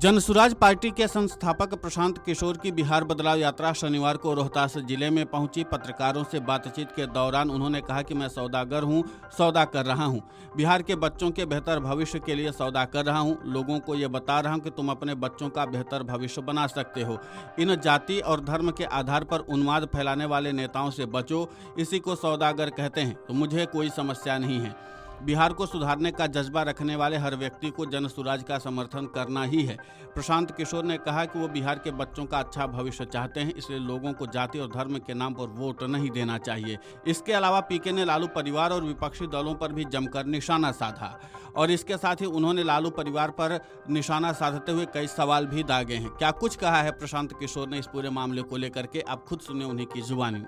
Jan Suraaj party के संस्थापक प्रशांत किशोर की बिहार बदलाव यात्रा शनिवार को रोहतास जिले में पहुंची। पत्रकारों से बातचीत के दौरान उन्होंने कहा कि मैं सौदागर हूं, सौदा कर रहा हूं, बिहार के बच्चों के बेहतर भविष्य के लिए सौदा कर रहा हूं। लोगों को ये बता रहा हूं कि तुम अपने बच्चों का बेहतर भविष्य बना सकते हो। इन जाति और धर्म के आधार पर उन्माद फैलाने वाले नेताओं से बचो, इसी को सौदागर कहते हैं। तो मुझे कोई समस्या नहीं है। बिहार को सुधारने का जज्बा रखने वाले हर व्यक्ति को जनसुराज का समर्थन करना ही है। प्रशांत किशोर ने कहा कि वो बिहार के बच्चों का अच्छा भविष्य चाहते हैं, इसलिए लोगों को जाति और धर्म के नाम पर वोट नहीं देना चाहिए। इसके अलावा पीके ने लालू परिवार और विपक्षी दलों पर भी जमकर निशाना साधा और इसके साथ ही उन्होंने लालू परिवार पर निशाना साधते हुए कई सवाल भी दागे हैं। क्या कुछ कहा है प्रशांत किशोर ने इस पूरे मामले को लेकर के, आप खुद सुने उन्हीं की जुबानी।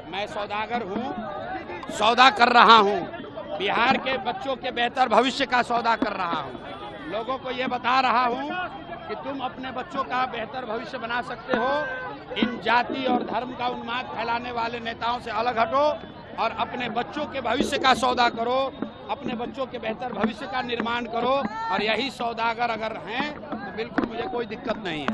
मैं सौदागर हूँ, सौदा कर रहा हूँ, बिहार के बच्चों के बेहतर भविष्य का सौदा कर रहा हूँ। लोगों को ये बता रहा हूँ कि तुम अपने बच्चों का बेहतर भविष्य बना सकते हो। इन जाति और धर्म का उन्माद फैलाने वाले नेताओं से अलग हटो और अपने बच्चों के भविष्य का सौदा करो, अपने बच्चों के बेहतर भविष्य का निर्माण करो। और यही सौदागर अगर हैं तो बिल्कुल मुझे कोई दिक्कत नहीं है।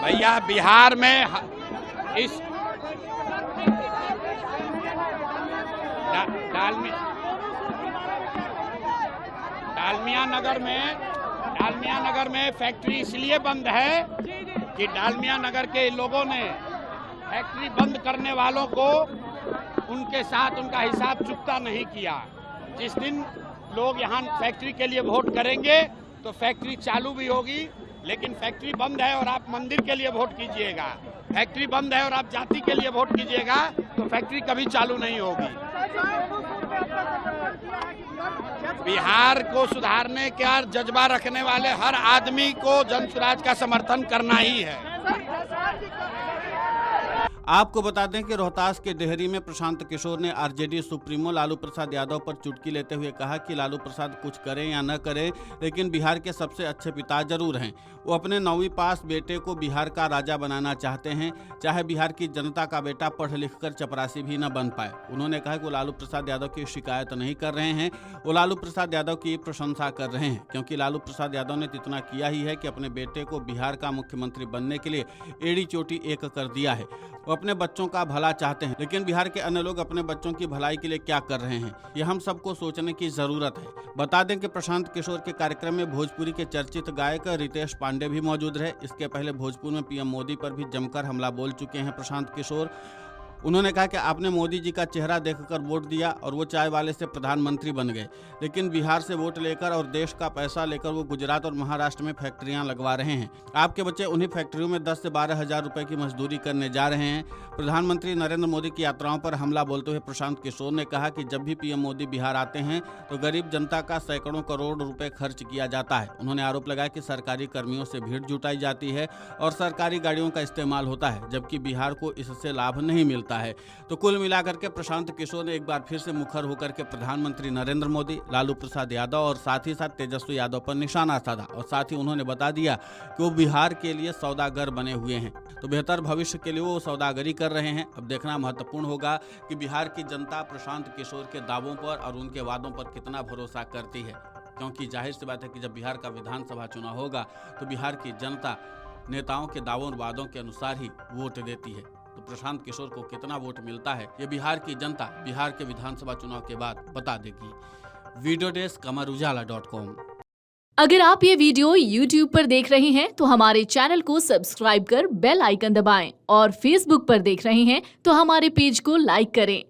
भैया बिहार में इस डालमिया नगर में फैक्ट्री इसलिए बंद है कि डालमिया नगर के लोगों ने फैक्ट्री बंद करने वालों को उनके साथ उनका हिसाब चुकता नहीं किया। जिस दिन लोग यहाँ फैक्ट्री के लिए वोट करेंगे तो फैक्ट्री चालू भी होगी, लेकिन फैक्ट्री बंद है और आप मंदिर के लिए वोट कीजिएगा, फैक्ट्री बंद है और आप जाति के लिए वोट कीजिएगा तो फैक्ट्री कभी चालू नहीं होगी। बिहार को सुधारने का जज्बा रखने वाले हर आदमी को जनसुराज का समर्थन करना ही है। आपको बता दें कि रोहतास के डेहरी में प्रशांत किशोर ने आरजेडी सुप्रीमो लालू प्रसाद यादव पर चुटकी लेते हुए कहा कि लालू प्रसाद कुछ करें या न करें, लेकिन बिहार के सबसे अच्छे पिता जरूर हैं। वो अपने 9वीं पास बेटे को बिहार का राजा बनाना चाहते हैं, चाहे बिहार की जनता का बेटा पढ़ लिख कर चपरासी भी न बन पाए। उन्होंने कहा कि वो लालू प्रसाद यादव की शिकायत नहीं कर रहे हैं, वो लालू प्रसाद यादव की प्रशंसा कर रहे हैं, क्योंकि लालू प्रसाद यादव ने इतना किया ही है कि अपने बेटे को बिहार का मुख्यमंत्री बनने के लिए एड़ी चोटी एक कर दिया है। वो अपने बच्चों का भला चाहते हैं, लेकिन बिहार के अन्य लोग अपने बच्चों की भलाई के लिए क्या कर रहे हैं, ये हम सबको सोचने की जरूरत है। बता दें कि प्रशांत किशोर के कार्यक्रम में भोजपुरी के चर्चित गायक रितेश पांडे भी मौजूद रहे। इसके पहले भोजपुर में पीएम मोदी पर भी जमकर हमला बोल चुके हैं प्रशांत किशोर। उन्होंने कहा कि आपने मोदी जी का चेहरा देखकर वोट दिया और वो चाय वाले से प्रधानमंत्री बन गए, लेकिन बिहार से वोट लेकर और देश का पैसा लेकर वो गुजरात और महाराष्ट्र में फैक्ट्रियां लगवा रहे हैं। आपके बच्चे उन्हीं फैक्ट्रियों में 10 से 12 हज़ार रुपए की मजदूरी करने जा रहे हैं। प्रधानमंत्री नरेंद्र मोदी की यात्राओं पर हमला बोलते हुए प्रशांत किशोर ने कहा कि जब भी पीएम मोदी बिहार आते हैं तो गरीब जनता का सैकड़ों करोड़ रुपए खर्च किया जाता है। उन्होंने आरोप लगाया कि सरकारी कर्मियों से भीड़ जुटाई जाती है और सरकारी गाड़ियों का इस्तेमाल होता है, जबकि बिहार को इससे लाभ नहीं मिलता है। तो कुल मिलाकर के प्रशांत किशोर ने एक बार फिर से मुखर होकर के प्रधानमंत्री नरेंद्र मोदी, लालू प्रसाद यादव और साथ ही साथ तेजस्वी यादव पर निशाना साधा और साथ ही उन्होंने बता दिया कि वो बिहार के लिए सौदागर बने हुए हैं। तो बेहतर भविष्य के लिए वो सौदागरी कर रहे हैं। अब देखना महत्वपूर्ण होगा कि बिहार की जनता प्रशांत किशोर के दावों पर और उनके वादों पर कितना भरोसा करती है, क्योंकि जाहिर सी बात है कि जब बिहार का विधानसभा चुनाव होगा तो बिहार की जनता नेताओं के दावों और वादों के अनुसार ही वोट देती है। तो प्रशांत किशोर को कितना वोट मिलता है ये बिहार की जनता बिहार के विधानसभा चुनाव के बाद बता देगी। Video desk amarujala.com। अगर आप ये वीडियो YouTube पर देख रहे हैं तो हमारे चैनल को सब्सक्राइब कर बेल आइकन दबाएं और Facebook पर देख रहे हैं तो हमारे पेज को लाइक करें।